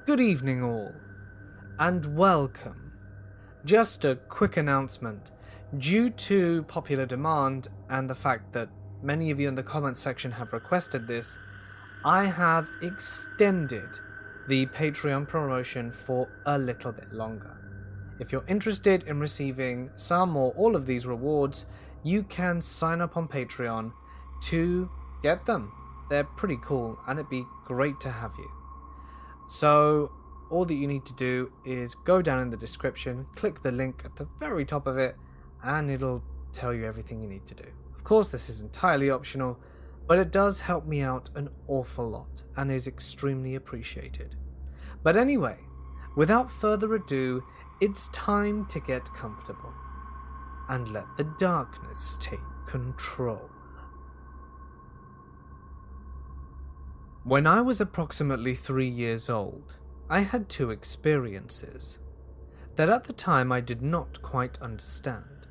Good evening all, and welcome. Just a quick announcement. Due to popular demand and the fact that many of you in the comments section have requested this, I have extended the Patreon promotion for a little bit longer. If you're interested in receiving some or all of these rewards, you can sign up on Patreon to get them. They're pretty cool and it'd be great to have you. So all that you need to do is go down in the description, click the link at the very top of it, and it'll tell you everything you need to do. Of course, this is entirely optional, but it does help me out an awful lot and is extremely appreciated. But anyway, without further ado, it's time to get comfortable and let the darkness take control. When I was approximately 3 years old, I had two experiences that at the time I did not quite understand.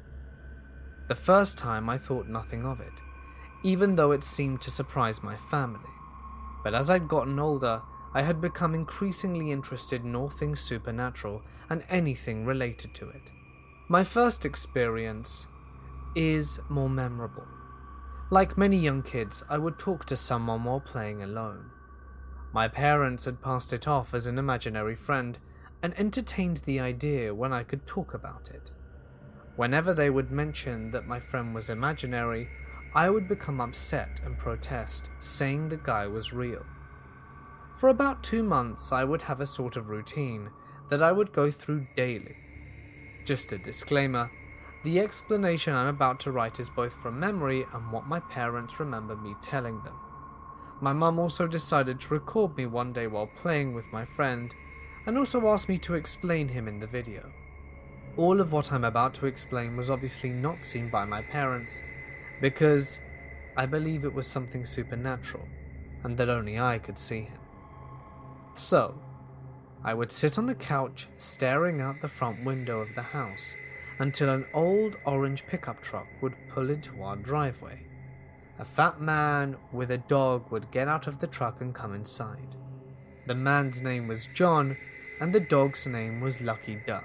The first time I thought nothing of it, even though it seemed to surprise my family. But as I'd gotten older, I had become increasingly interested in all things supernatural and anything related to it. My first experience is more memorable. Like many young kids, I would talk to someone while playing alone. My parents had passed it off as an imaginary friend and entertained the idea when I could talk about it. Whenever they would mention that my friend was imaginary, I would become upset and protest, saying the guy was real. For about 2 months, I would have a sort of routine that I would go through daily. Just a disclaimer, the explanation I'm about to write is both from memory and what my parents remember me telling them. My mum also decided to record me one day while playing with my friend, and also asked me to explain him in the video. All of what I'm about to explain was obviously not seen by my parents, because I believe it was something supernatural, and that only I could see him. So, I would sit on the couch staring out the front window of the house until an old orange pickup truck would pull into our driveway. A fat man with a dog would get out of the truck and come inside. The man's name was John, and the dog's name was Lucky Duck.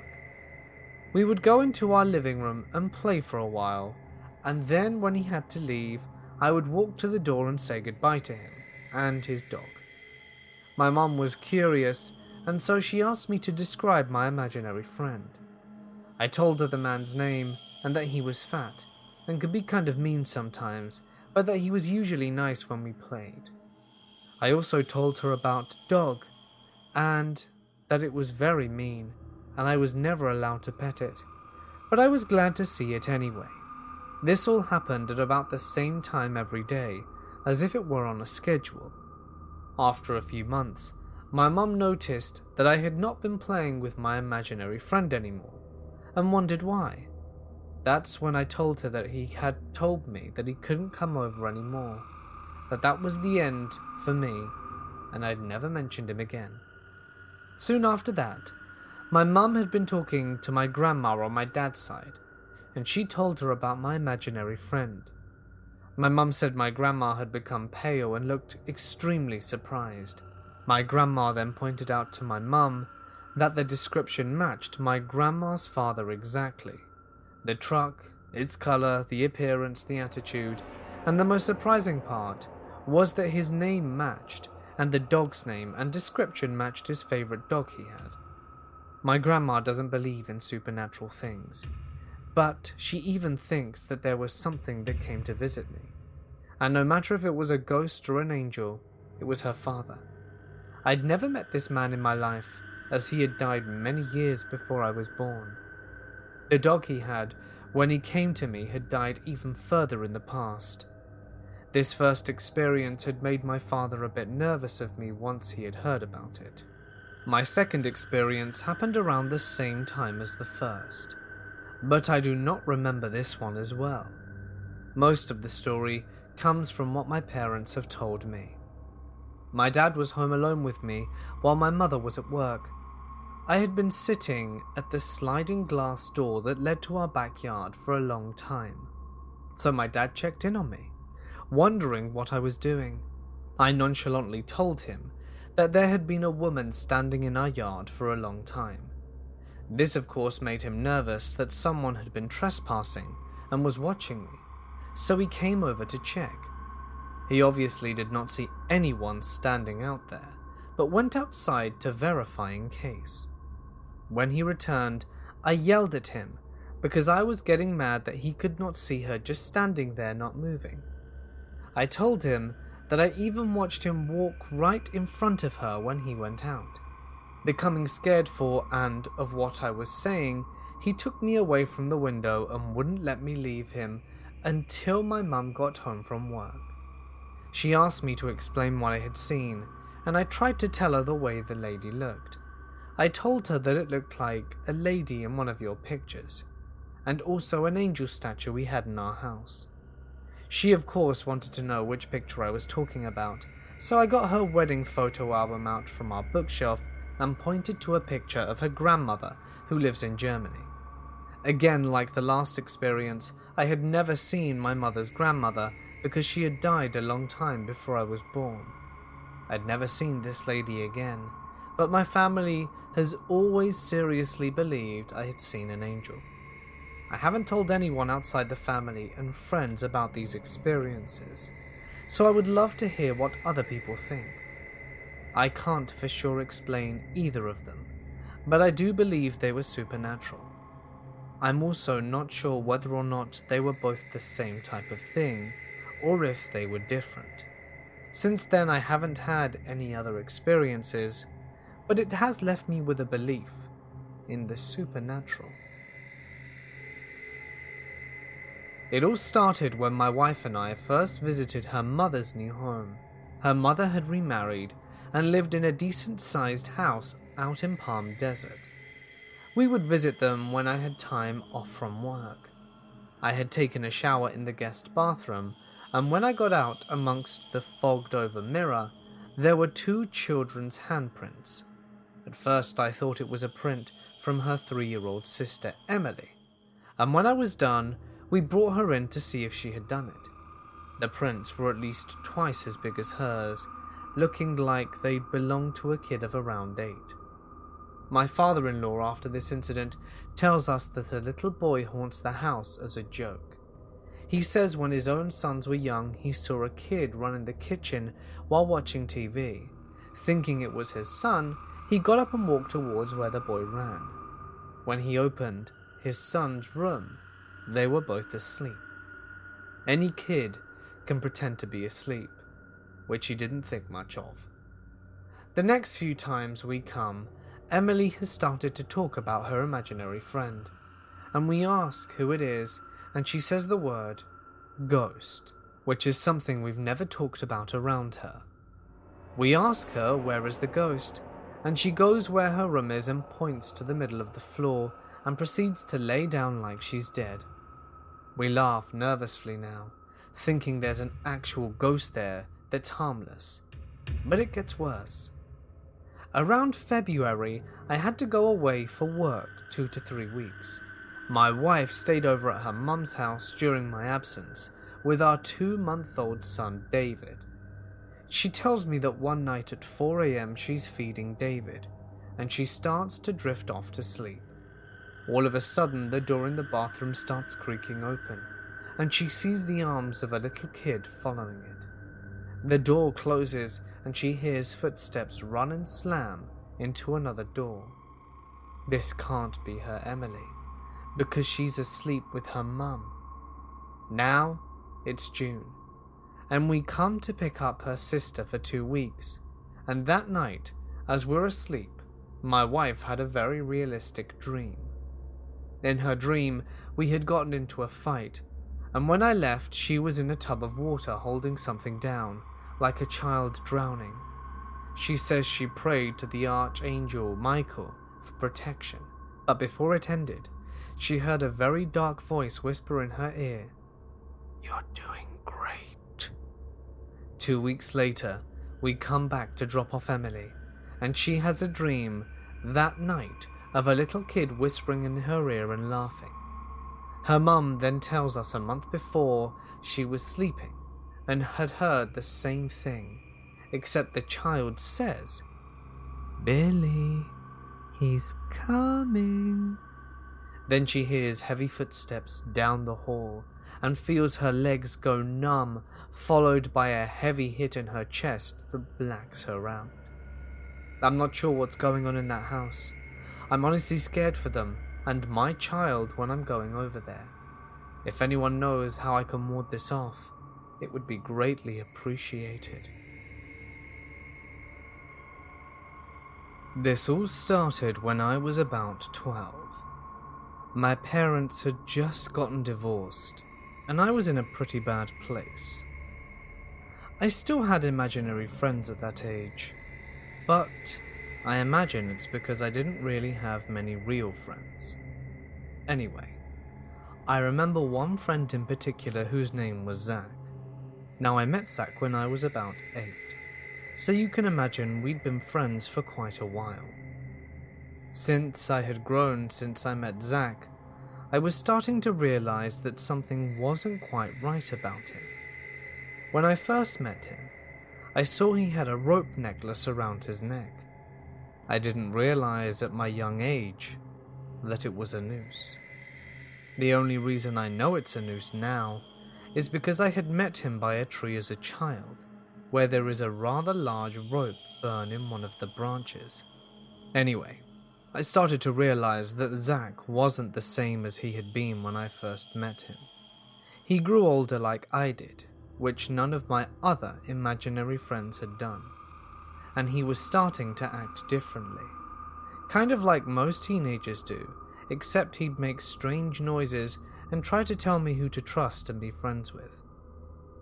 We would go into our living room and play for a while, and then when he had to leave, I would walk to the door and say goodbye to him and his dog. My mum was curious, and so she asked me to describe my imaginary friend. I told her the man's name and that he was fat and could be kind of mean sometimes, but that he was usually nice when we played. I also told her about Dog and that it was very mean and I was never allowed to pet it, but I was glad to see it anyway. This all happened at about the same time every day, as if it were on a schedule. After a few months, my mum noticed that I had not been playing with my imaginary friend anymore, and wondered why. That's when I told her that he had told me that he couldn't come over anymore, that was the end for me, and I'd never mentioned him again. Soon after that, my mum had been talking to my grandma on my dad's side, and she told her about my imaginary friend. My mum said my grandma had become pale and looked extremely surprised. My grandma then pointed out to my mum that the description matched my grandma's father exactly. The truck, its colour, the appearance, the attitude, and the most surprising part was that his name matched, and the dog's name and description matched his favourite dog he had. My grandma doesn't believe in supernatural things, but she even thinks that there was something that came to visit me. And no matter if it was a ghost or an angel, it was her father. I'd never met this man in my life, as he had died many years before I was born. The dog he had, when he came to me, had died even further in the past. This first experience had made my father a bit nervous of me once he had heard about it. My second experience happened around the same time as the first, but I do not remember this one as well. Most of the story comes from what my parents have told me. My dad was home alone with me while my mother was at work. I had been sitting at the sliding glass door that led to our backyard for a long time, so my dad checked in on me, wondering what I was doing. I nonchalantly told him that there had been a woman standing in our yard for a long time. This of course made him nervous that someone had been trespassing and was watching me, so he came over to check. He obviously did not see anyone standing out there, but went outside to verify in case. When he returned, I yelled at him because I was getting mad that he could not see her just standing there not moving. I told him that I even watched him walk right in front of her when he went out. Becoming scared for and of what I was saying, he took me away from the window and wouldn't let me leave him until my mum got home from work. She asked me to explain what I had seen, and I tried to tell her the way the lady looked. I told her that it looked like a lady in one of your pictures, and also an angel statue we had in our house. She of course wanted to know which picture I was talking about, so I got her wedding photo album out from our bookshelf and pointed to a picture of her grandmother who lives in Germany. Again, like the last experience, I had never seen my mother's grandmother because she had died a long time before I was born. I'd never seen this lady again, but my family has always seriously believed I had seen an angel. I haven't told anyone outside the family and friends about these experiences, so I would love to hear what other people think. I can't for sure explain either of them, but I do believe they were supernatural. I'm also not sure whether or not they were both the same type of thing, or if they were different. Since then I haven't had any other experiences, but it has left me with a belief in the supernatural. It all started when my wife and I first visited her mother's new home. Her mother had remarried and lived in a decent-sized house out in Palm Desert. We would visit them when I had time off from work. I had taken a shower in the guest bathroom, and when I got out amongst the fogged-over mirror, there were 2 children's handprints. At first I thought it was a print from her 3-year-old sister Emily, and when I was done, we brought her in to see if she had done it. The prints were at least twice as big as hers, looking like they'd belonged to a kid of around 8. My father-in-law, after this incident, tells us that a little boy haunts the house as a joke. He says when his own sons were young, he saw a kid run in the kitchen while watching TV. Thinking it was his son, he got up and walked towards where the boy ran. When he opened his son's room, they were both asleep. Any kid can pretend to be asleep, which he didn't think much of. The next few times we come, Emily has started to talk about her imaginary friend, and we ask who it is, and she says the word ghost, which is something we've never talked about around her. We ask her where is the ghost, and she goes where her room is and points to the middle of the floor and proceeds to lay down like she's dead. We laugh nervously now, thinking there's an actual ghost there that's harmless, but it gets worse. Around February, I had to go away for work 2 to 3 weeks. My wife stayed over at her mum's house during my absence with our 2-month-old son David. She tells me that one night at 4 a.m. she's feeding David, and she starts to drift off to sleep. All of a sudden, the door in the bathroom starts creaking open, and she sees the arms of a little kid following it. The door closes, and she hears footsteps run and slam into another door. This can't be her Emily, because she's asleep with her mum. Now it's June, and we come to pick up her sister for 2 weeks, and that night, as we're asleep, my wife had a very realistic dream. In her dream, we had gotten into a fight, and when I left, she was in a tub of water holding something down, like a child drowning. She says she prayed to the Archangel Michael for protection, but before it ended, she heard a very dark voice whisper in her ear, "You're doing great." 2 weeks later, we come back to drop off Emily, and she has a dream that night of a little kid whispering in her ear and laughing. Her mum then tells us a month before she was sleeping and had heard the same thing, except the child says "Billy, he's coming." Then she hears heavy footsteps down the hall and feels her legs go numb, followed by a heavy hit in her chest that blacks her out. I'm not sure what's going on in that house. I'm honestly scared for them and my child when I'm going over there. If anyone knows how I can ward this off, it would be greatly appreciated. This all started when I was about 12. My parents had just gotten divorced, and I was in a pretty bad place. I still had imaginary friends at that age, but I imagine it's because I didn't really have many real friends. Anyway, I remember one friend in particular whose name was Zach. Now, I met Zach when I was about 8, so you can imagine we'd been friends for quite a while. Since I had grown since I met Zach, I was starting to realize that something wasn't quite right about him. When I first met him, I saw he had a rope necklace around his neck. I didn't realize at my young age that it was a noose. The only reason I know it's a noose now is because I had met him by a tree as a child, where there is a rather large rope burn in one of the branches. Anyway, I started to realize that Zach wasn't the same as he had been when I first met him. He grew older like I did, which none of my other imaginary friends had done, and he was starting to act differently. Kind of like most teenagers do, except he'd make strange noises and try to tell me who to trust and be friends with.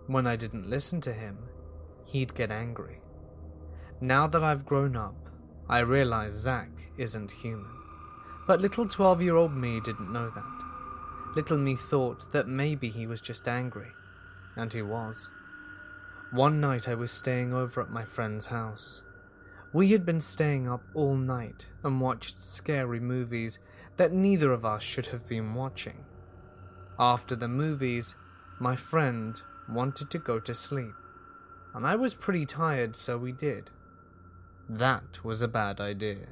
When I didn't listen to him, he'd get angry. Now that I've grown up, I realize Zach isn't human. But little 12-year-old me didn't know that. Little me thought that maybe he was just angry, and he was. One night I was staying over at my friend's house. We had been staying up all night and watched scary movies that neither of us should have been watching. After the movies, my friend wanted to go to sleep, and I was pretty tired, so we did. That was a bad idea.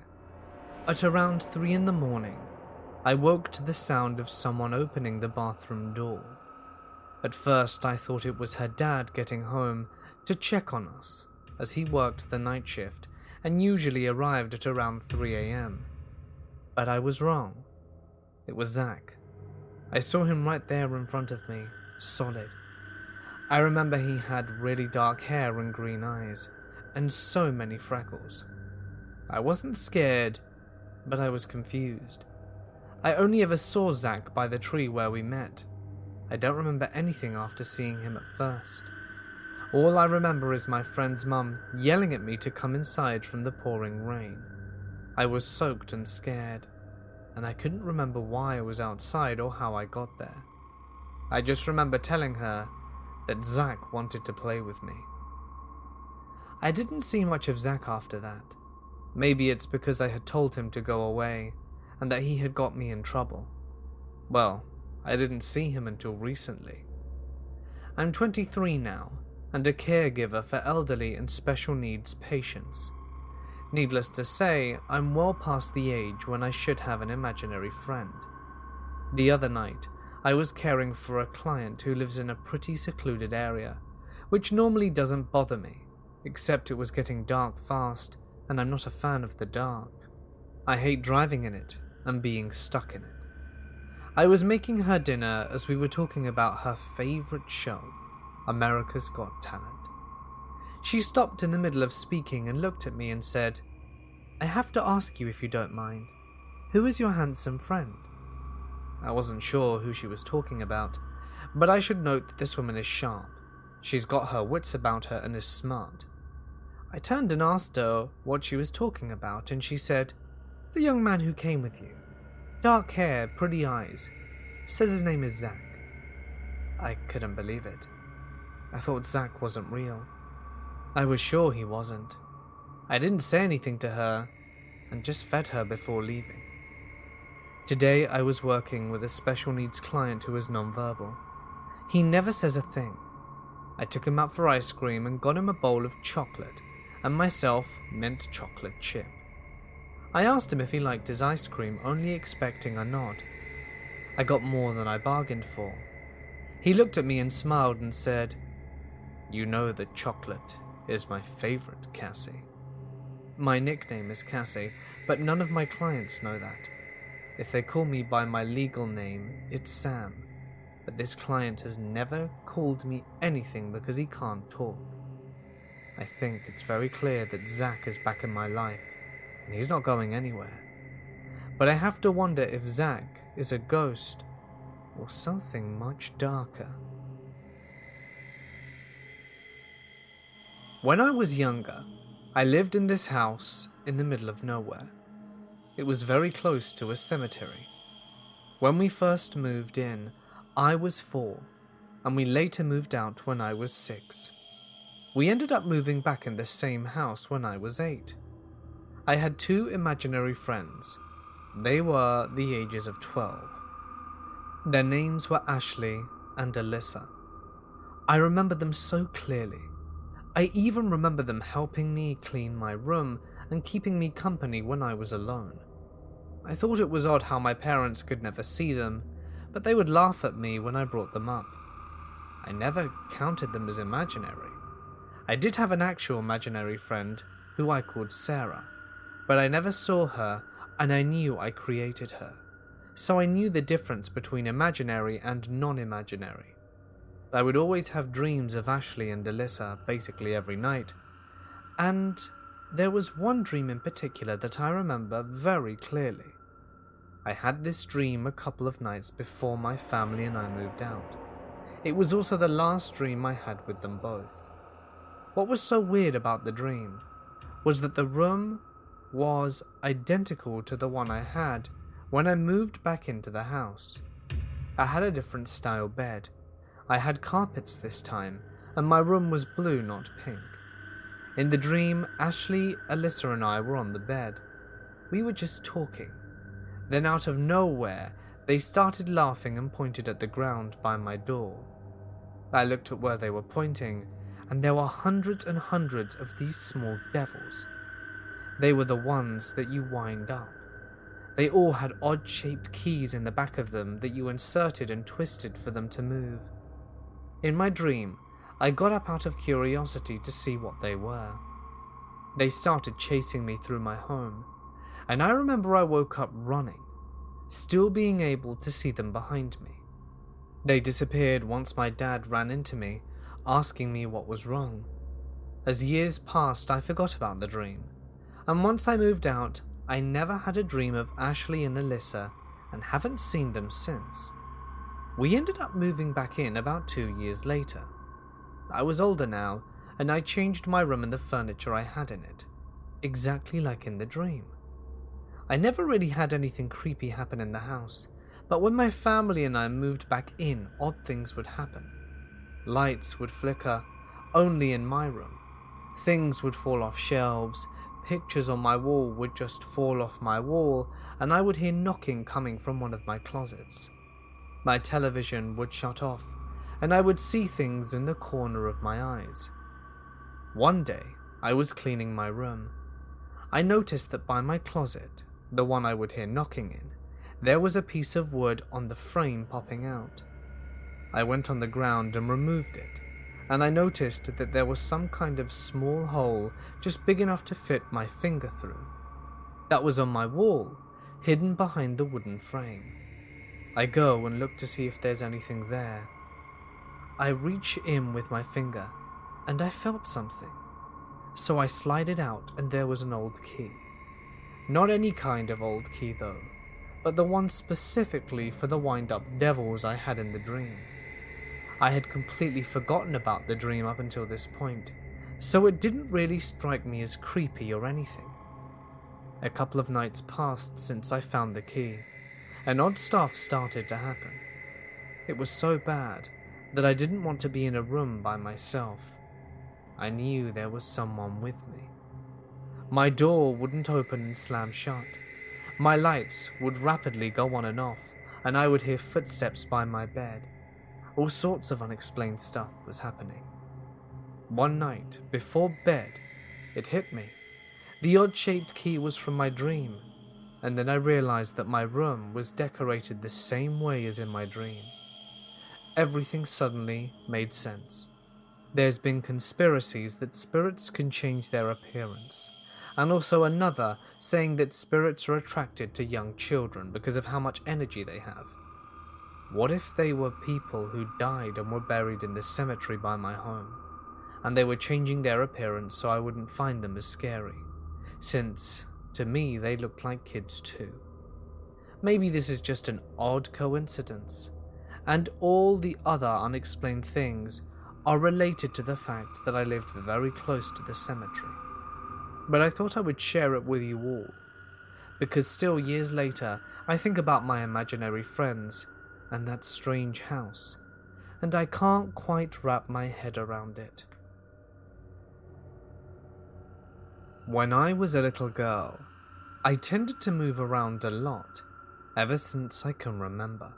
At around 3 in the morning, I woke to the sound of someone opening the bathroom door. At first, I thought it was her dad getting home to check on us, as he worked the night shift and usually arrived at around 3 a.m. But I was wrong. It was Zach. I saw him right there in front of me, solid. I remember he had really dark hair and green eyes, and so many freckles. I wasn't scared, but I was confused. I only ever saw Zach by the tree where we met. I don't remember anything after seeing him at first. All I remember is my friend's mum yelling at me to come inside from the pouring rain. I was soaked and scared, and I couldn't remember why I was outside or how I got there. I just remember telling her that Zach wanted to play with me. I didn't see much of Zach after that. Maybe it's because I had told him to go away and that he had got me in trouble. Well, I didn't see him until recently. I'm 23 now and a caregiver for elderly and special needs patients. Needless to say, I'm well past the age when I should have an imaginary friend. The other night, I was caring for a client who lives in a pretty secluded area, which normally doesn't bother me, except it was getting dark fast, and I'm not a fan of the dark. I hate driving in it and being stuck in it. I was making her dinner as we were talking about her favorite show, America's Got Talent. She stopped in the middle of speaking and looked at me and said, "I have to ask you if you don't mind, who is your handsome friend?" I wasn't sure who she was talking about, but I should note that this woman is sharp. She's got her wits about her and is smart. I turned and asked her what she was talking about, and she said, "The young man who came with you. Dark hair, pretty eyes. Says his name is Zach." I couldn't believe it. I thought Zach wasn't real. I was sure he wasn't. I didn't say anything to her and just fed her before leaving. Today I was working with a special needs client who is nonverbal. He never says a thing. I took him out for ice cream and got him a bowl of chocolate and myself mint chocolate chip. I asked him if he liked his ice cream, only expecting a nod. I got more than I bargained for. He looked at me and smiled and said, "You know that chocolate is my favorite, Cassie." My nickname is Cassie, but none of my clients know that. If they call me by my legal name, it's Sam, but this client has never called me anything because he can't talk. I think it's very clear that Zach is back in my life, and he's not going anywhere. But I have to wonder if Zach is a ghost or something much darker. When I was younger, I lived in this house in the middle of nowhere. It was very close to a cemetery. When we first moved in, I was 4, and we later moved out when I was 6. We ended up moving back in the same house when I was 8. I had 2 imaginary friends. They were the ages of 12. Their names were Ashley and Alyssa. I remember them so clearly. I even remember them helping me clean my room and keeping me company when I was alone. I thought it was odd how my parents could never see them, but they would laugh at me when I brought them up. I never counted them as imaginary. I did have an actual imaginary friend who I called Sarah, but I never saw her and I knew I created her, so I knew the difference between imaginary and non-imaginary. I would always have dreams of Ashley and Alyssa basically every night, and there was one dream in particular that I remember very clearly. I had this dream a couple of nights before my family and I moved out. It was also the last dream I had with them both. What was so weird about the dream was that the room was identical to the one I had when I moved back into the house. I had a different style bed. I had carpets this time, and my room was blue, not pink. In the dream, Ashley, Alyssa, and I were on the bed. We were just talking. Then out of nowhere, they started laughing and pointed at the ground by my door. I looked at where they were pointing, and there were hundreds and hundreds of these small devils. They were the ones that you wind up. They all had odd-shaped keys in the back of them that you inserted and twisted for them to move. In my dream, I got up out of curiosity to see what they were. They started chasing me through my home, and I remember I woke up running, still being able to see them behind me. They disappeared once my dad ran into me, asking me what was wrong. As years passed, I forgot about the dream, and once I moved out, I never had a dream of Ashley and Alyssa and haven't seen them since. We ended up moving back in about 2 years later. I was older now, and I changed my room and the furniture I had in it, exactly like in the dream. I never really had anything creepy happen in the house, but when my family and I moved back in, odd things would happen. Lights would flicker, only in my room. Things would fall off shelves, pictures on my wall would just fall off my wall, and I would hear knocking coming from one of my closets. My television would shut off, and I would see things in the corner of my eyes. One day, I was cleaning my room. I noticed that by my closet, the one I would hear knocking in, there was a piece of wood on the frame popping out. I went on the ground and removed it, and I noticed that there was some kind of small hole just big enough to fit my finger through. That was on my wall, hidden behind the wooden frame. I go and look to see if there's anything there. I reach in with my finger, and I felt something. So I slide it out, and there was an old key. Not any kind of old key though, but the one specifically for the wind-up devils I had in the dream. I had completely forgotten about the dream up until this point, so it didn't really strike me as creepy or anything. A couple of nights passed since I found the key, and odd stuff started to happen. It was so bad that I didn't want to be in a room by myself. I knew there was someone with me. My door wouldn't open and slam shut. My lights would rapidly go on and off, and I would hear footsteps by my bed. All sorts of unexplained stuff was happening. One night, before bed, it hit me. The odd-shaped key was from my dream, and then I realized that my room was decorated the same way as in my dream. Everything suddenly made sense. There's been conspiracies that spirits can change their appearance, and also another saying that spirits are attracted to young children because of how much energy they have. What if they were people who died and were buried in the cemetery by my home, and they were changing their appearance so I wouldn't find them as scary, since, to me, they looked like kids too. Maybe this is just an odd coincidence, and all the other unexplained things are related to the fact that I lived very close to the cemetery. But I thought I would share it with you all, because still years later, I think about my imaginary friends and that strange house, and I can't quite wrap my head around it. When I was a little girl, I tended to move around a lot, ever since I can remember.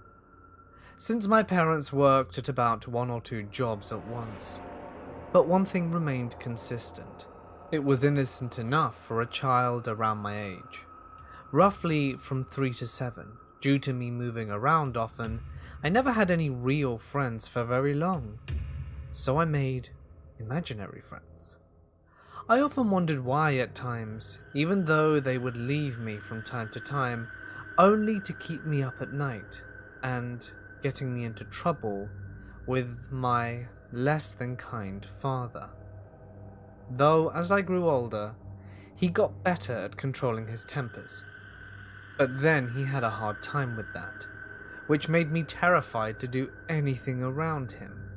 Since my parents worked at about 1 or 2 jobs at once, but one thing remained consistent. It was innocent enough for a child around my age, roughly from 3 to 7. Due to me moving around often, I never had any real friends for very long, so I made imaginary friends. I often wondered why at times, even though they would leave me from time to time, only to keep me up at night and getting me into trouble with my less than kind father. Though as I grew older, he got better at controlling his tempers. But then he had a hard time with that, which made me terrified to do anything around him.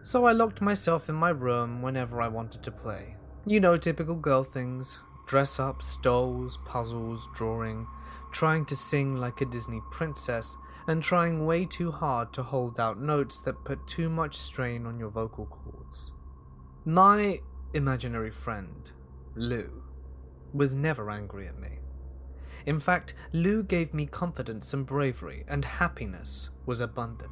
So I locked myself in my room whenever I wanted to play. You know, typical girl things: dress ups, dolls, puzzles, drawing, trying to sing like a Disney princess, and trying way too hard to hold out notes that put too much strain on your vocal cords. My imaginary friend, Lou, was never angry at me. In fact, Lou gave me confidence and bravery, and happiness was abundant.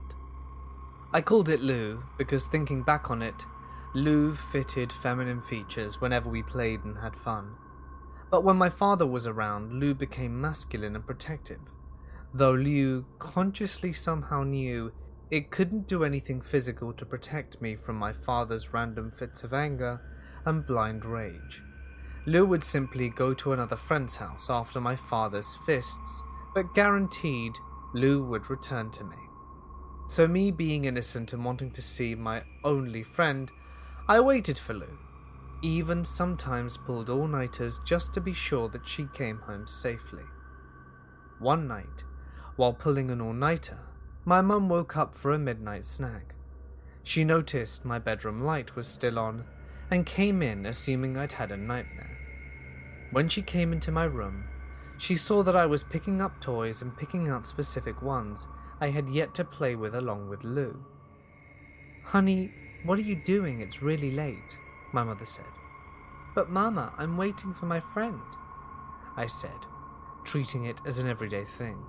I called it Lou because, thinking back on it, Lou fitted feminine features whenever we played and had fun. But when my father was around, Lou became masculine and protective, though Lou consciously somehow knew it couldn't do anything physical to protect me from my father's random fits of anger and blind rage. Lou would simply go to another friend's house after my father's fists, but guaranteed Lou would return to me. So me being innocent and wanting to see my only friend, I waited for Lou, even sometimes pulled all-nighters just to be sure that she came home safely. One night, while pulling an all-nighter, my mum woke up for a midnight snack. She noticed my bedroom light was still on and came in assuming I'd had a nightmare. When she came into my room, she saw that I was picking up toys and picking out specific ones I had yet to play with along with Lou. "Honey, what are you doing? It's really late," my mother said. "But Mama, I'm waiting for my friend," I said, treating it as an everyday thing.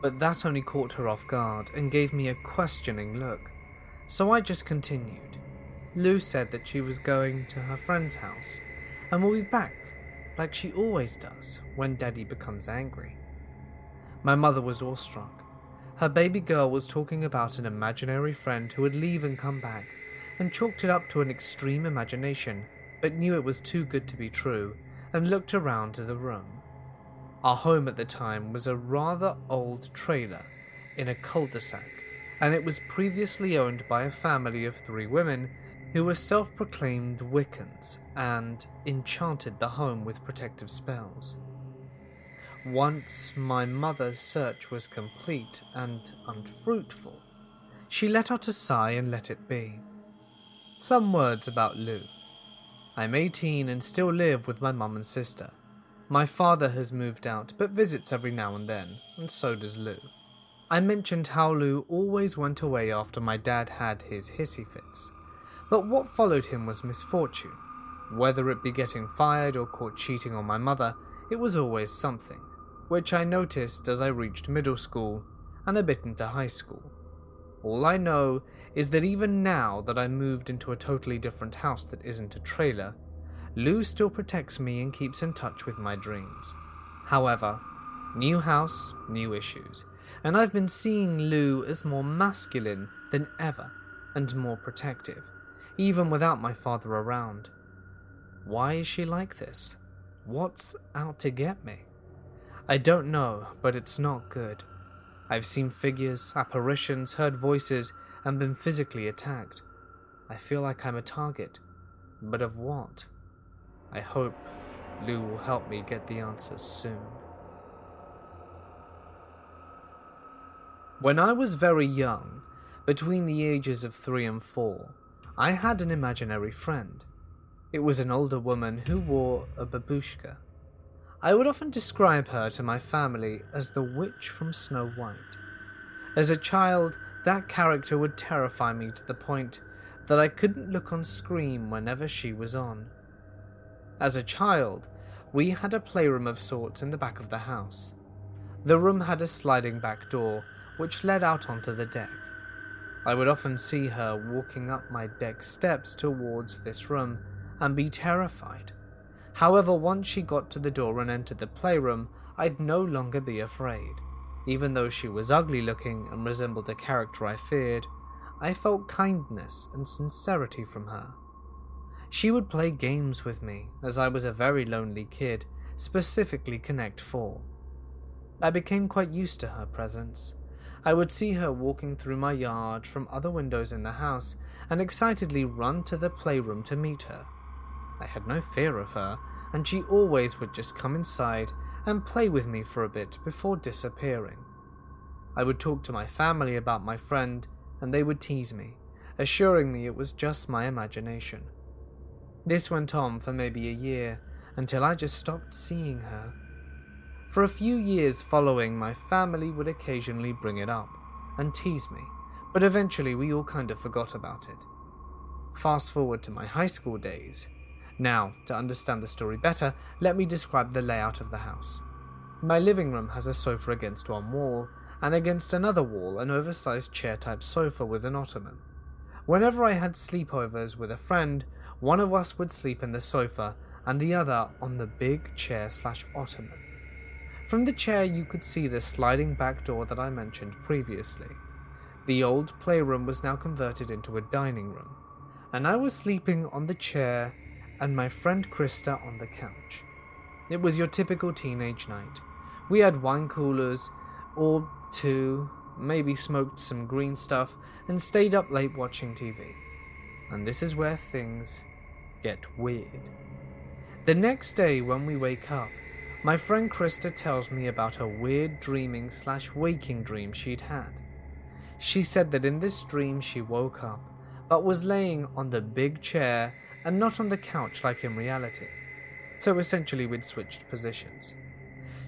But that only caught her off guard and gave me a questioning look, so I just continued. Lou said that she was going to her friend's house and will be back, like she always does when Daddy becomes angry. My mother was awestruck. Her baby girl was talking about an imaginary friend who would leave and come back, and chalked it up to an extreme imagination, but knew it was too good to be true, and looked around to the room. Our home at the time was a rather old trailer in a cul-de-sac, and it was previously owned by a family of 3 women who were self-proclaimed Wiccans and enchanted the home with protective spells. Once my mother's search was complete and unfruitful, she let out a sigh and let it be. Some words about Lou. I'm 18 and still live with my mum and sister. My father has moved out but visits every now and then, and so does Lou. I mentioned how Lou always went away after my dad had his hissy fits, but what followed him was misfortune. Whether it be getting fired or caught cheating on my mother, it was always something, which I noticed as I reached middle school and a bit into high school. All I know is that even now that I moved into a totally different house that isn't a trailer, Lou still protects me and keeps in touch with my dreams. However, New house, new issues, and I've been seeing Lou as more masculine than ever and more protective, even without my father around. Why is she like this? What's out to get me? I don't know, but it's not good. I've seen figures, apparitions, heard voices, and been physically attacked. I feel like I'm a target. But of what? I hope Lou will help me get the answers soon. When I was very young, between the ages of 3 and 4, I had an imaginary friend. It was an older woman who wore a babushka. I would often describe her to my family as the witch from Snow White. As a child, that character would terrify me to the point that I couldn't look on screen whenever she was on. As a child, we had a playroom of sorts in the back of the house. The room had a sliding back door which led out onto the deck. I would often see her walking up my deck steps towards this room and be terrified. However, once she got to the door and entered the playroom, I'd no longer be afraid. Even though she was ugly looking and resembled a character I feared, I felt kindness and sincerity from her. She would play games with me, as I was a very lonely kid, specifically Connect 4. I became quite used to her presence. I would see her walking through my yard from other windows in the house and excitedly run to the playroom to meet her. I had no fear of her, and she always would just come inside and play with me for a bit before disappearing. I would talk to my family about my friend, and they would tease me, assuring me it was just my imagination. This went on for maybe a year, until I just stopped seeing her. For a few years following, my family would occasionally bring it up and tease me, but eventually we all kind of forgot about it. Fast forward to my high school days. Now, to understand the story better, let me describe the layout of the house. My living room has a sofa against one wall, and against another wall an oversized chair-type sofa with an ottoman. Whenever I had sleepovers with a friend, one of us would sleep in the sofa and the other on the big chair/ottoman. From the chair you could see the sliding back door that I mentioned previously. The old playroom was now converted into a dining room, and I was sleeping on the chair and my friend Krista on the couch. It was your typical teenage night. We had wine coolers, or two, maybe smoked some green stuff, and stayed up late watching TV. And this is where things get weird. The next day when we wake up, my friend Krista tells me about a weird dreaming/waking dream she'd had. She said that in this dream she woke up, but was laying on the big chair and not on the couch like in reality. So essentially we'd switched positions.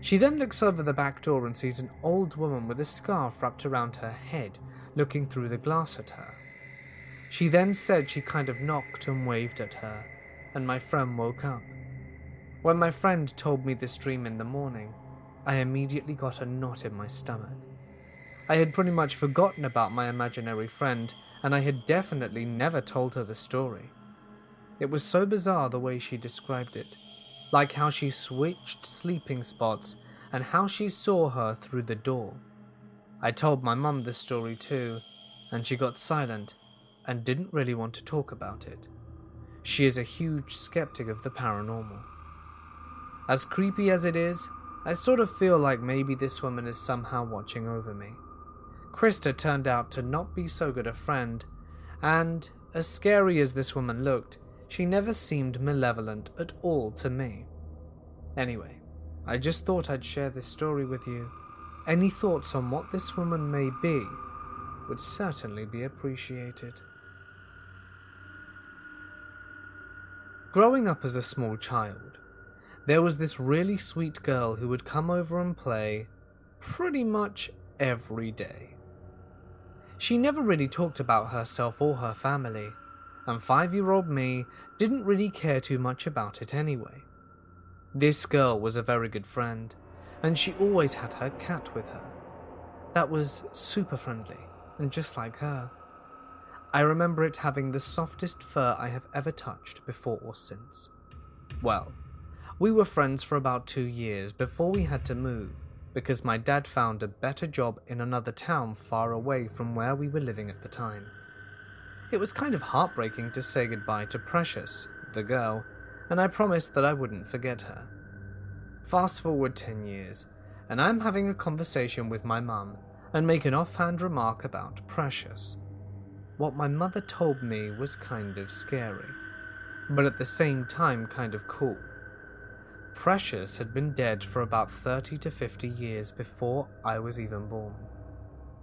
She then looks over the back door and sees an old woman with a scarf wrapped around her head, looking through the glass at her. She then said she kind of knocked and waved at her, and my friend woke up. When my friend told me this dream in the morning, I immediately got a knot in my stomach. I had pretty much forgotten about my imaginary friend, and I had definitely never told her the story. It was so bizarre the way she described it, like how she switched sleeping spots and how she saw her through the door. I told my mum the story too, and she got silent and didn't really want to talk about it. She is a huge skeptic of the paranormal. As creepy as it is, I sort of feel like maybe this woman is somehow watching over me. Krista turned out to not be so good a friend, and as scary as this woman looked, she never seemed malevolent at all to me. Anyway, I just thought I'd share this story with you. Any thoughts on what this woman may be would certainly be appreciated. Growing up as a small child, there was this really sweet girl who would come over and play pretty much every day. She never really talked about herself or her family, and 5-year-old me didn't really care too much about it anyway. This girl was a very good friend, and she always had her cat with her. That was super friendly, and just like her. I remember it having the softest fur I have ever touched before or since. Well, we were friends for about 2 years before we had to move, because my dad found a better job in another town far away from where we were living at the time. It was kind of heartbreaking to say goodbye to Precious, the girl, and I promised that I wouldn't forget her. Fast forward 10 years, and I'm having a conversation with my mum and make an offhand remark about Precious. What my mother told me was kind of scary, but at the same time kind of cool. Precious had been dead for about 30 to 50 years before I was even born.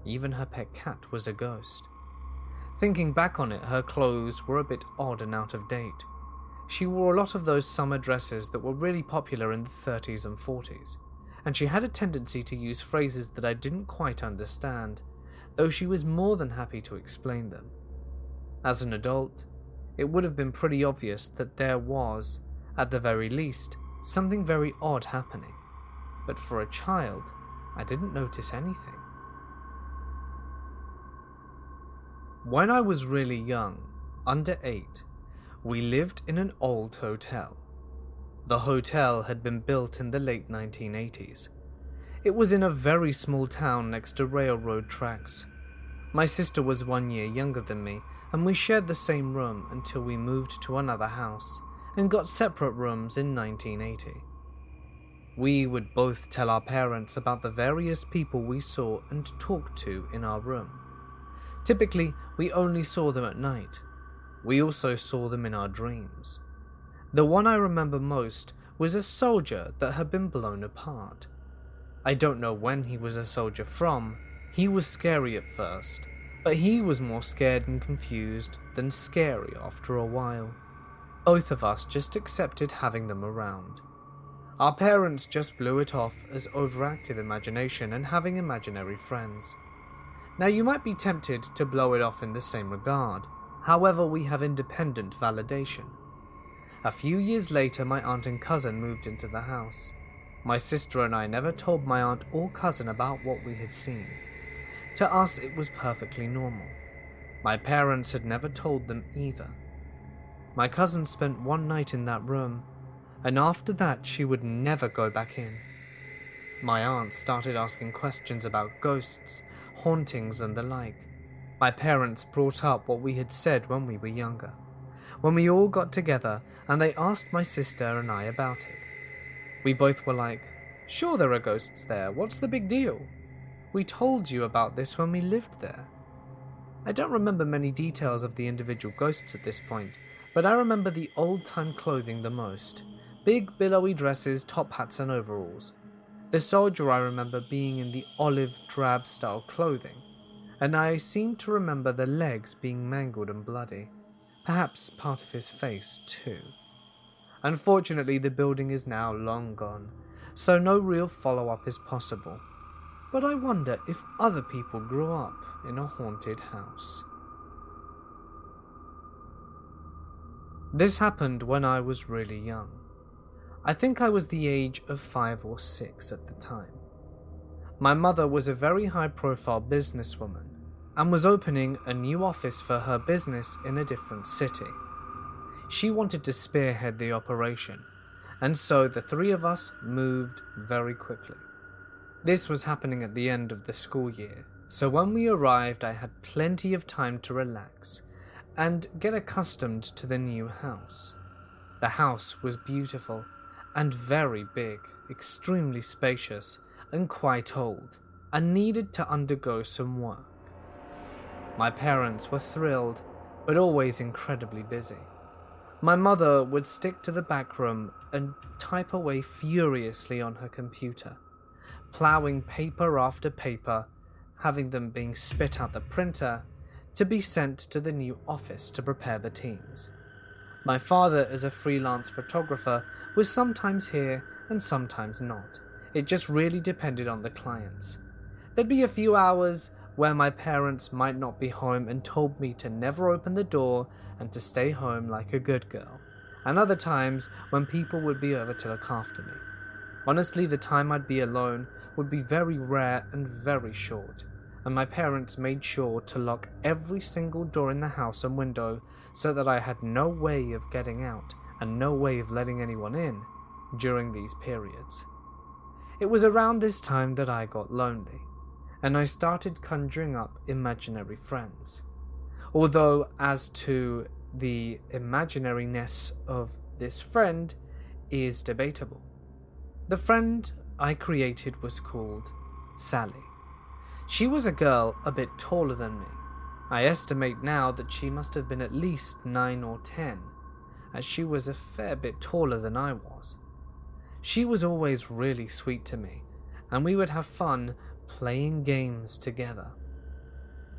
Even her pet cat was a ghost. Thinking back on it, her clothes were a bit odd and out of date. She wore a lot of those summer dresses that were really popular in the 30s and 40s, and she had a tendency to use phrases that I didn't quite understand, though she was more than happy to explain them. As an adult, it would have been pretty obvious that there was, at the very least, something very odd happening, but for a child, I didn't notice anything. When I was really young, under 8, we lived in an old hotel. The hotel had been built in the late 1980s. It was in a very small town next to railroad tracks. My sister was 1 year younger than me, and we shared the same room until we moved to another house and got separate rooms in 1980. We would both tell our parents about the various people we saw and talked to in our room. Typically, we only saw them at night. We also saw them in our dreams. The one I remember most was a soldier that had been blown apart. I don't know when he was a soldier from. He was scary at first, but he was more scared and confused than scary after a while. Both of us just accepted having them around. Our parents just blew it off as overactive imagination and having imaginary friends. Now you might be tempted to blow it off in the same regard, however we have independent validation. A few years later, my aunt and cousin moved into the house. My sister and I never told my aunt or cousin about what we had seen. To us, it was perfectly normal. My parents had never told them either. My cousin spent one night in that room, and after that she would never go back in. My aunt started asking questions about ghosts, hauntings and the like. My parents brought up what we had said when we were younger, when we all got together and they asked my sister and I about it. We both were like, "Sure there are ghosts there, what's the big deal? We told you about this when we lived there." I don't remember many details of the individual ghosts at this point, but I remember the old-time clothing the most. Big billowy dresses, top hats and overalls. The soldier I remember being in the olive drab style clothing, and I seem to remember the legs being mangled and bloody. Perhaps part of his face too. Unfortunately, the building is now long gone, so no real follow-up is possible. But I wonder if other people grew up in a haunted house. This happened when I was really young. I think I was the age of 5 or 6 at the time. My mother was a very high-profile businesswoman and was opening a new office for her business in a different city. She wanted to spearhead the operation, and so the three of us moved very quickly. This was happening at the end of the school year, so when we arrived I had plenty of time to relax and get accustomed to the new house. The house was beautiful and very big, extremely spacious and quite old, and needed to undergo some work. My parents were thrilled, but always incredibly busy. My mother would stick to the back room and type away furiously on her computer, ploughing paper after paper, having them being spit out the printer to be sent to the new office to prepare the teams. My father, as a freelance photographer, was sometimes here and sometimes not. It just really depended on the clients. There'd be a few hours where my parents might not be home and told me to never open the door and to stay home like a good girl, and other times when people would be over to look after me. Honestly, the time I'd be alone would be very rare and very short, and my parents made sure to lock every single door in the house and window so that I had no way of getting out and no way of letting anyone in during these periods. It was around this time that I got lonely, and I started conjuring up imaginary friends. Although, as to the imaginariness of this friend is debatable. The friend I created was called Sally. She was a girl a bit taller than me. I estimate now that she must have been at least 9 or 10, as she was a fair bit taller than I was. She was always really sweet to me, and we would have fun playing games together.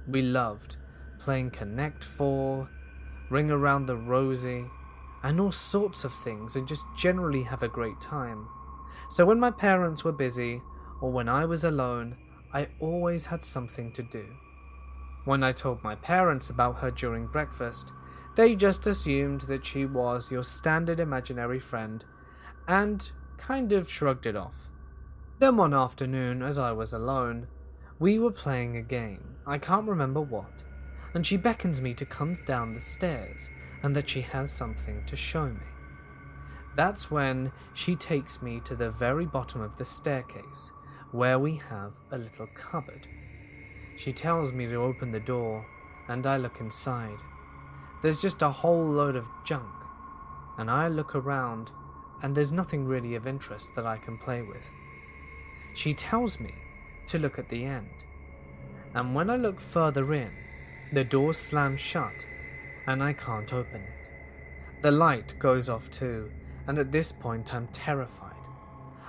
We loved playing Connect 4, Ring Around the Rosie, and all sorts of things, and just generally have a great time. So when my parents were busy, or when I was alone, I always had something to do. When I told my parents about her during breakfast, they just assumed that she was your standard imaginary friend, and kind of shrugged it off. Then one afternoon, as I was alone, we were playing a game, I can't remember what, and she beckons me to come down the stairs, and that she has something to show me. That's when she takes me to the very bottom of the staircase, where we have a little cupboard. She tells me to open the door, and I look inside. There's just a whole load of junk, and I look around, and there's nothing really of interest that I can play with. She tells me to look at the end, and when I look further in, the door slams shut, and I can't open it. The light goes off too, and at this point I'm terrified.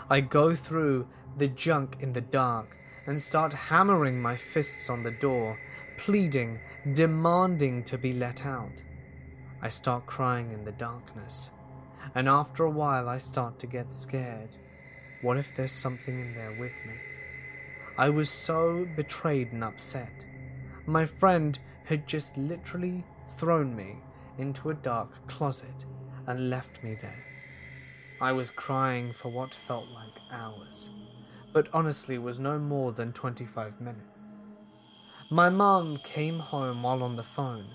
I go through the junk in the dark and start hammering my fists on the door, pleading, demanding to be let out. I start crying in the darkness, and after a while I start to get scared. What if there's something in there with me? I was so betrayed and upset. My friend had just literally thrown me into a dark closet and left me there. I was crying for what felt like hours, but honestly was no more than 25 minutes. My mum came home while on the phone,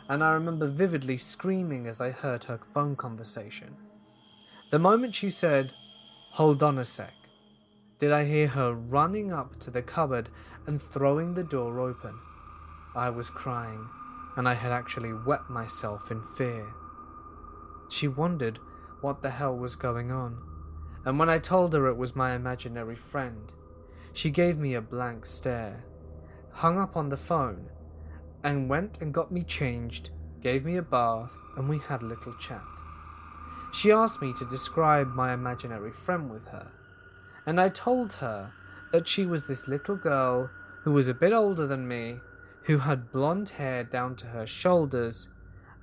and I remember vividly screaming as I heard her phone conversation. The moment she said, "Hold on a sec," did I hear her running up to the cupboard and throwing the door open. I was crying, and I had actually wet myself in fear. She wondered what the hell was going on, and when I told her it was my imaginary friend, she gave me a blank stare, hung up on the phone, and went and got me changed, gave me a bath, and we had a little chat. She asked me to describe my imaginary friend with her, and I told her that she was this little girl who was a bit older than me, who had blonde hair down to her shoulders,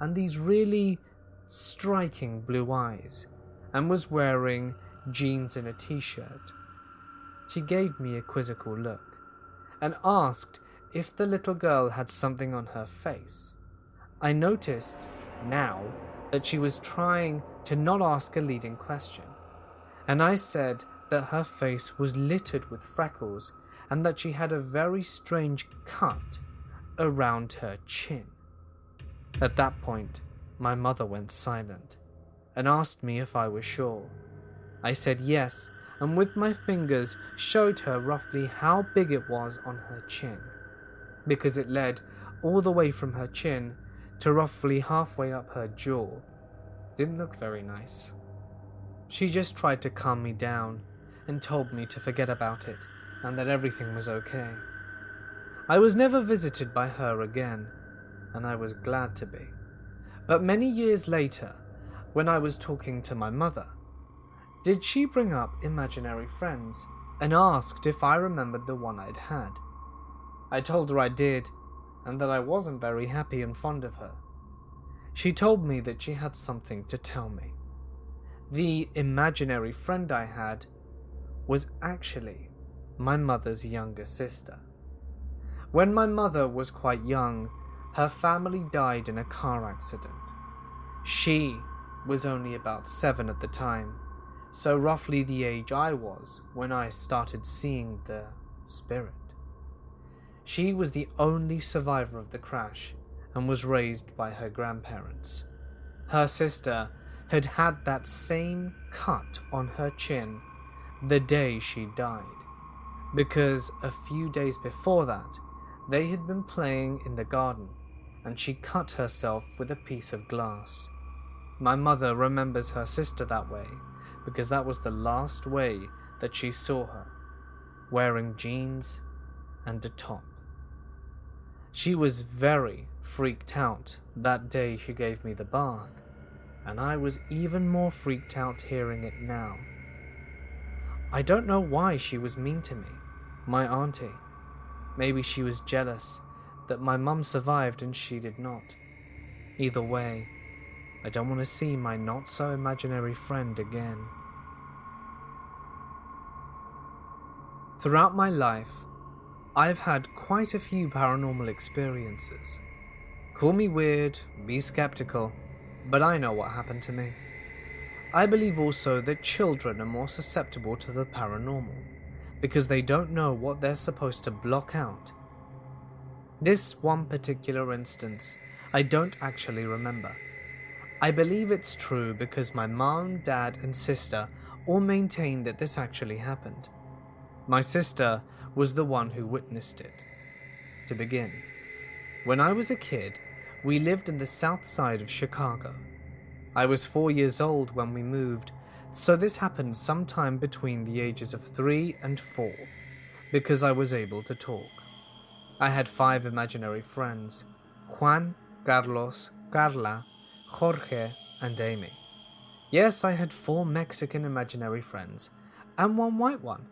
and these really striking blue eyes, and was wearing jeans and a t-shirt. She gave me a quizzical look, and asked if the little girl had something on her face. I noticed, now, that she was trying to not ask a leading question, and I said that her face was littered with freckles, and that she had a very strange cut around her chin. At that point, my mother went silent, and asked me if I was sure. I said yes, and with my fingers showed her roughly how big it was on her chin, because it led all the way from her chin to roughly halfway up her jaw. Didn't look very nice. She just tried to calm me down and told me to forget about it and that everything was okay. I was never visited by her again, and I was glad to be. But many years later, when I was talking to my mother, did she bring up imaginary friends and asked if I remembered the one I'd had. I told her I did, and that I wasn't very happy and fond of her. She told me that she had something to tell me. The imaginary friend I had was actually my mother's younger sister. When my mother was quite young, her family died in a car accident. She was only about 7 at the time, so roughly the age I was when I started seeing the spirit. She was the only survivor of the crash and was raised by her grandparents. Her sister had had that same cut on her chin the day she died, because a few days before that, they had been playing in the garden and she cut herself with a piece of glass. My mother remembers her sister that way because that was the last way that she saw her, wearing jeans and a top. She was very freaked out that day she gave me the bath, and I was even more freaked out hearing it now. I don't know why she was mean to me, my auntie. Maybe she was jealous that my mum survived and she did not. Either way, I don't want to see my not-so-imaginary friend again. Throughout my life, I've had quite a few paranormal experiences. Call me weird, be skeptical, but I know what happened to me. I believe also that children are more susceptible to the paranormal, because they don't know what they're supposed to block out. This one particular instance, I don't actually remember. I believe it's true because my mom, dad, and sister all maintain that this actually happened. My sister was the one who witnessed it. To begin, when I was a kid, we lived in the south side of Chicago. I was 4 years old when we moved, so this happened sometime between the ages of 3 and 4, because I was able to talk. I had 5 imaginary friends: Juan, Carlos, Carla, Jorge, and Amy. Yes, I had 4 Mexican imaginary friends, and 1 white one.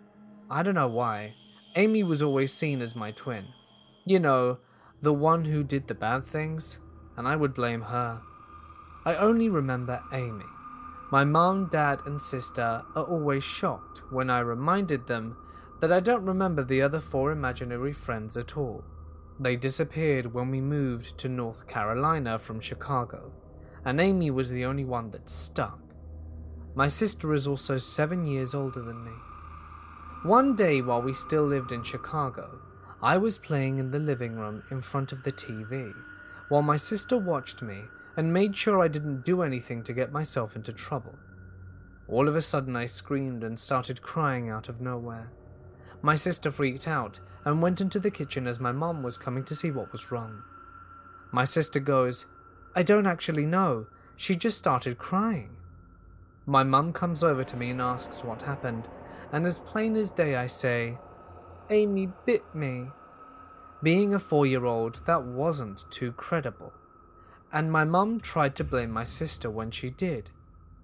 I don't know why. Amy was always seen as my twin. You know, the one who did the bad things, and I would blame her. I only remember Amy. My mom, dad, and sister are always shocked when I reminded them that I don't remember the other 4 imaginary friends at all. They disappeared when we moved to North Carolina from Chicago, and Amy was the only one that stuck. My sister is also 7 years older than me. One day while we still lived in Chicago, I was playing in the living room in front of the TV, while my sister watched me and made sure I didn't do anything to get myself into trouble. All of a sudden I screamed and started crying out of nowhere. My sister freaked out and went into the kitchen as my mom was coming to see what was wrong. My sister goes, "I don't actually know, she just started crying." My mum comes over to me and asks what happened, and as plain as day I say, "Amy bit me." Being a 4-year-old, that wasn't too credible, and my mum tried to blame my sister when she did.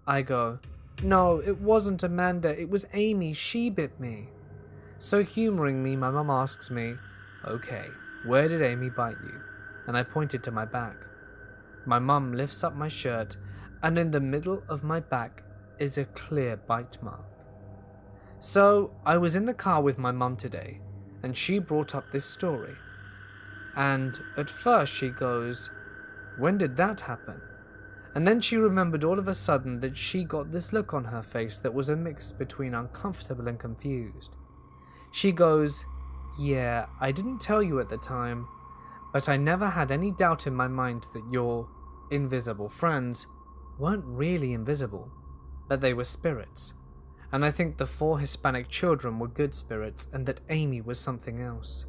I go, "No, it wasn't Amanda, it was Amy, she bit me." So humouring me, my mum asks me, "Okay, where did Amy bite you?" And I pointed to my back. My mum lifts up my shirt, and in the middle of my back is a clear bite mark. So I was in the car with my mum today, and she brought up this story. And at first she goes, "When did that happen?" And then she remembered all of a sudden that she got this look on her face that was a mix between uncomfortable and confused. She goes, "Yeah, I didn't tell you at the time, but I never had any doubt in my mind that your invisible friends weren't really invisible, that they were spirits. And I think the 4 Hispanic children were good spirits and that Amy was something else,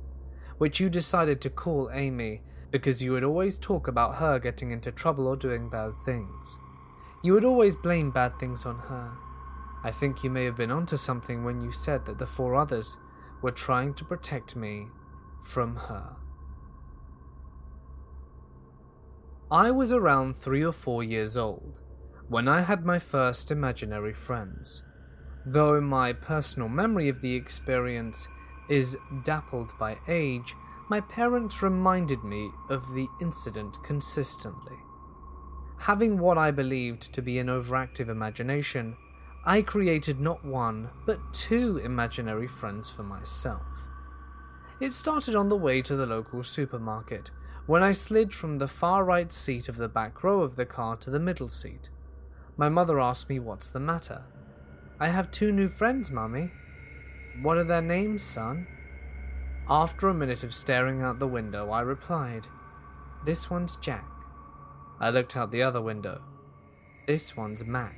which you decided to call Amy because you would always talk about her getting into trouble or doing bad things. You would always blame bad things on her. I think you may have been onto something when you said that the 4 others were trying to protect me from her." I was around 3 or 4 years old when I had my first imaginary friends. Though my personal memory of the experience is dappled by age, my parents reminded me of the incident consistently. Having what I believed to be an overactive imagination, I created not 1, but 2 imaginary friends for myself. It started on the way to the local supermarket, when I slid from the far right seat of the back row of the car to the middle seat. My mother asked me what's the matter. "I have 2 new friends, Mummy." "What are their names, son?" After a minute of staring out the window, I replied, "This one's Jack." I looked out the other window. "This one's Mac."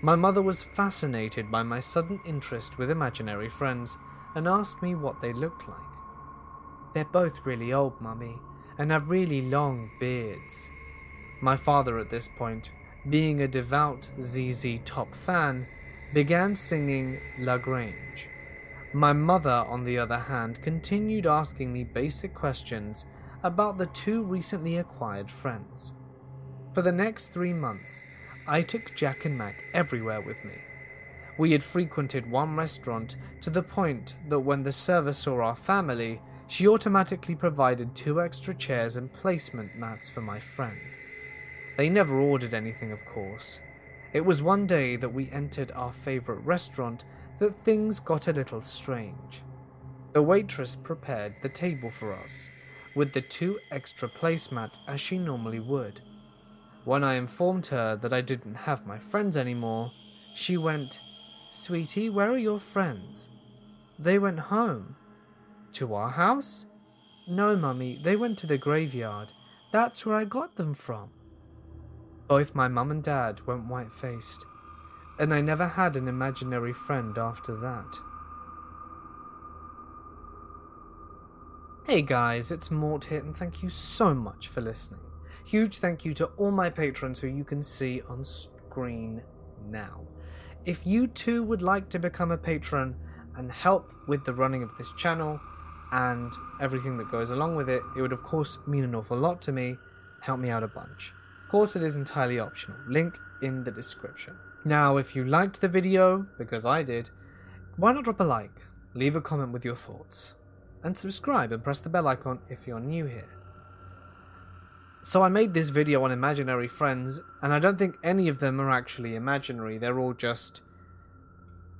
My mother was fascinated by my sudden interest with imaginary friends and asked me what they looked like. "They're both really old, Mummy, and have really long beards." My father at this point, being a devout ZZ Top fan, began singing La Grange. My mother, on the other hand, continued asking me basic questions about the two recently acquired friends. For the next 3 months, I took Jack and Mac everywhere with me. We had frequented one restaurant to the point that when the server saw our family, she automatically provided 2 extra chairs and placement mats for my friend. They never ordered anything, of course. It was one day that we entered our favorite restaurant that things got a little strange. The waitress prepared the table for us, with the 2 extra placemats as she normally would. When I informed her that I didn't have my friends anymore, she went, "Sweetie, where are your friends?" "They went home." "To our house?" "No, Mummy, they went to the graveyard. That's where I got them from." Both my mum and dad went white-faced, and I never had an imaginary friend after that. Hey guys, it's Mort here, and thank you so much for listening. Huge thank you to all my patrons who you can see on screen now. If you too would like to become a patron and help with the running of this channel and everything that goes along with it, it would of course mean an awful lot to me, help me out a bunch. Of course it is entirely optional, link in the description. Now if you liked the video, because I did, why not drop a like, leave a comment with your thoughts, and subscribe and press the bell icon if you're new here. So I made this video on imaginary friends, and I don't think any of them are actually imaginary, they're all just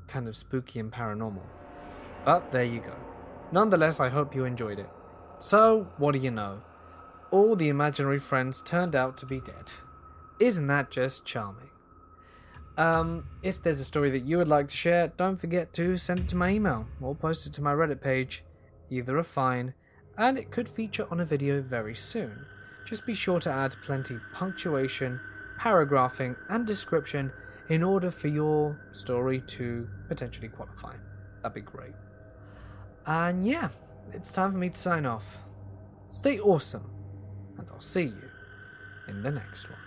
kind of spooky and paranormal. But there you go. Nonetheless, I hope you enjoyed it. So, what do you know? All the imaginary friends turned out to be dead. Isn't that just charming? If there's a story that you would like to share, don't forget to send it to my email or post it to my Reddit page. Either are fine, and it could feature on a video very soon. Just be sure to add plenty punctuation, paragraphing, and description in order for your story to potentially qualify. That'd be great. And yeah, it's time for me to sign off. Stay awesome, and I'll see you in the next one.